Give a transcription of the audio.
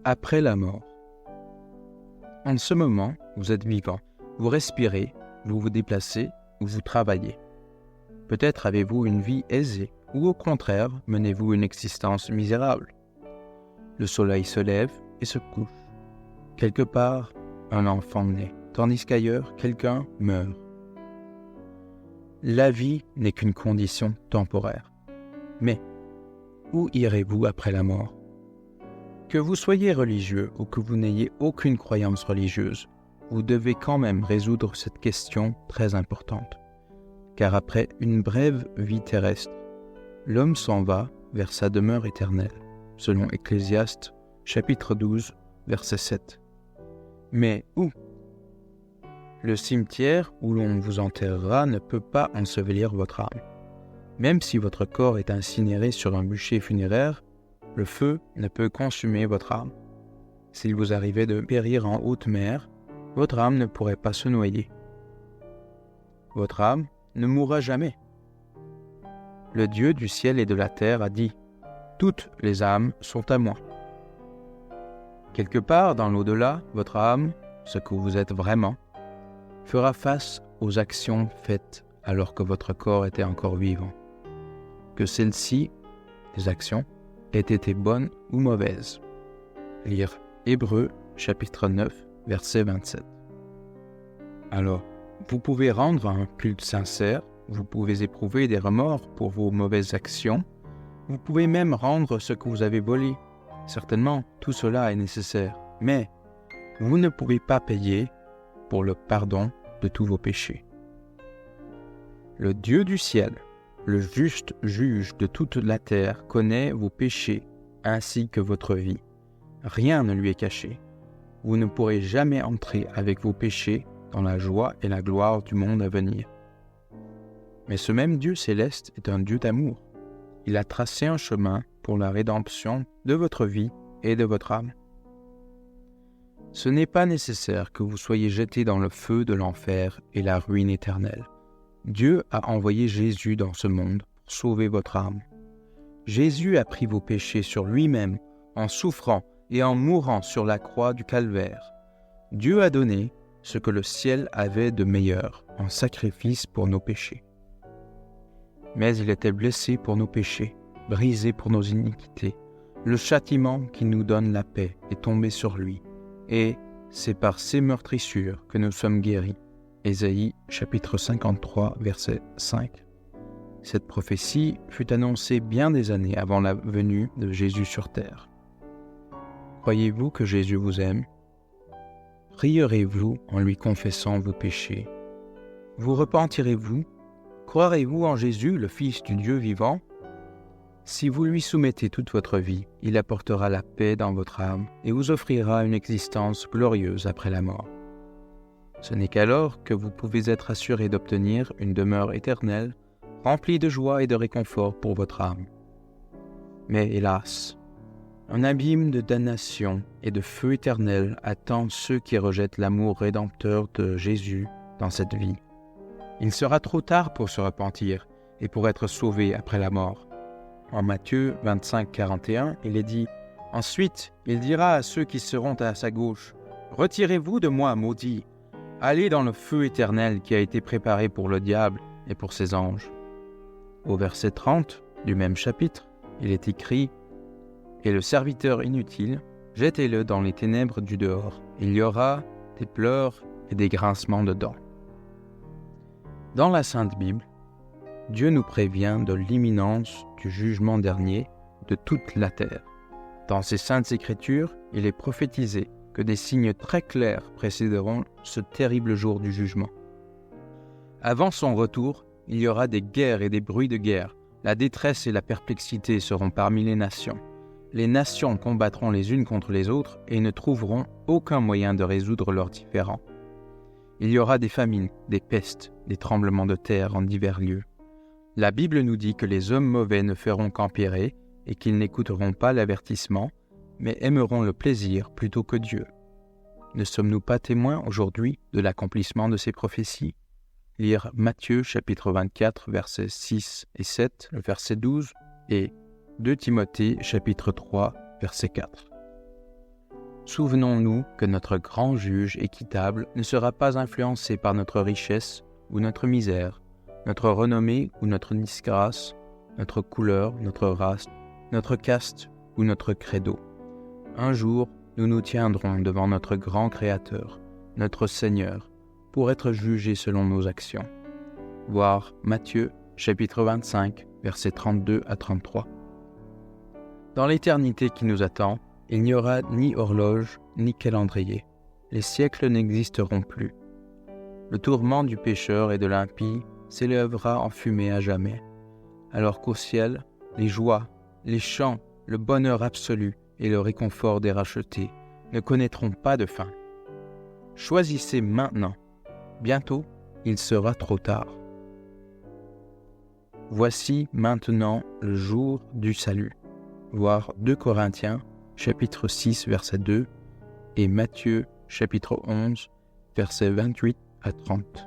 après la mort. En ce moment, vous êtes vivant, vous respirez, vous vous déplacez, vous travaillez. Peut-être avez-vous une vie aisée, ou au contraire, menez-vous une existence misérable. Le soleil se lève et se couche. Quelque part, un enfant naît, tandis qu'ailleurs, quelqu'un meurt. La vie n'est qu'une condition temporaire. Mais où irez-vous après la mort? Que vous soyez religieux ou que vous n'ayez aucune croyance religieuse, vous devez quand même résoudre cette question très importante. Car après une brève vie terrestre, l'homme s'en va vers sa demeure éternelle, selon Ecclésiaste, chapitre 12, verset 7. Mais où? Le cimetière où l'on vous enterrera ne peut pas ensevelir votre âme. Même si votre corps est incinéré sur un bûcher funéraire, le feu ne peut consumer votre âme. S'il vous arrivait de périr en haute mer, votre âme ne pourrait pas se noyer. Votre âme ne mourra jamais. Le Dieu du ciel et de la terre a dit « Toutes les âmes sont à moi ». Quelque part dans l'au-delà, votre âme, ce que vous êtes vraiment, fera face aux actions faites alors que votre corps était encore vivant. Que celles-ci, les actions, aient été bonnes ou mauvaises. Lire Hébreux, chapitre 9, verset 27. Alors, vous pouvez rendre un culte sincère, vous pouvez éprouver des remords pour vos mauvaises actions, vous pouvez même rendre ce que vous avez volé. Certainement, tout cela est nécessaire, mais vous ne pouvez pas payer pour le pardon de tous vos péchés. Le Dieu du ciel, le juste juge de toute la terre, connaît vos péchés ainsi que votre vie. Rien ne lui est caché. Vous ne pourrez jamais entrer avec vos péchés dans la joie et la gloire du monde à venir. Mais ce même Dieu céleste est un Dieu d'amour. Il a tracé un chemin pour la rédemption de votre vie et de votre âme. Ce n'est pas nécessaire que vous soyez jetés dans le feu de l'enfer et la ruine éternelle. Dieu a envoyé Jésus dans ce monde pour sauver votre âme. Jésus a pris vos péchés sur lui-même en souffrant et en mourant sur la croix du calvaire. Dieu a donné ce que le ciel avait de meilleur en sacrifice pour nos péchés. Mais il était blessé pour nos péchés, brisé pour nos iniquités. Le châtiment qui nous donne la paix est tombé sur lui. Et c'est par ses meurtrissures que nous sommes guéris. Ésaïe, chapitre 53, verset 5. Cette prophétie fut annoncée bien des années avant la venue de Jésus sur terre. Croyez-vous que Jésus vous aime? Prierez-vous en lui confessant vos péchés? Vous repentirez-vous? Croirez-vous en Jésus, le Fils du Dieu vivant? Si vous lui soumettez toute votre vie, il apportera la paix dans votre âme et vous offrira une existence glorieuse après la mort. Ce n'est qu'alors que vous pouvez être assuré d'obtenir une demeure éternelle, remplie de joie et de réconfort pour votre âme. Mais hélas, un abîme de damnation et de feu éternel attend ceux qui rejettent l'amour rédempteur de Jésus dans cette vie. Il sera trop tard pour se repentir et pour être sauvé après la mort. En Matthieu 25, 41, il est dit « Ensuite, il dira à ceux qui seront à sa gauche, « Retirez-vous de moi, maudits, allez dans le feu éternel qui a été préparé pour le diable et pour ses anges. » Au verset 30 du même chapitre, il est écrit « Et le serviteur inutile, jetez-le dans les ténèbres du dehors. Il y aura des pleurs et des grincements de dents. » Dans la Sainte Bible, Dieu nous prévient de l'imminence du jugement dernier de toute la terre. Dans ses saintes écritures, il est prophétisé que des signes très clairs précéderont ce terrible jour du jugement. Avant son retour, il y aura des guerres et des bruits de guerre. La détresse et la perplexité seront parmi les nations. Les nations combattront les unes contre les autres et ne trouveront aucun moyen de résoudre leurs différends. Il y aura des famines, des pestes, des tremblements de terre en divers lieux. La Bible nous dit que les hommes mauvais ne feront qu'empirer et qu'ils n'écouteront pas l'avertissement, mais aimeront le plaisir plutôt que Dieu. Ne sommes-nous pas témoins aujourd'hui de l'accomplissement de ces prophéties? Lire Matthieu chapitre 24, versets 6 et 7, le verset 12, et 2 Timothée chapitre 3, verset 4. Souvenons-nous que notre grand juge équitable ne sera pas influencé par notre richesse ou notre misère, notre renommée ou notre disgrâce, notre couleur, notre race, notre caste ou notre credo. Un jour, nous nous tiendrons devant notre grand Créateur, notre Seigneur, pour être jugés selon nos actions. Voir Matthieu, chapitre 25, versets 32 à 33. Dans l'éternité qui nous attend, il n'y aura ni horloge, ni calendrier. Les siècles n'existeront plus. Le tourment du pécheur et de l'impie s'élèvera en fumée à jamais, alors qu'au ciel, les joies, les chants, le bonheur absolu et le réconfort des rachetés ne connaîtront pas de fin. Choisissez maintenant. Bientôt, il sera trop tard. Voici maintenant le jour du salut. Voir 2 Corinthiens, chapitre 6, verset 2, et Matthieu, chapitre 11, versets 28 à 30.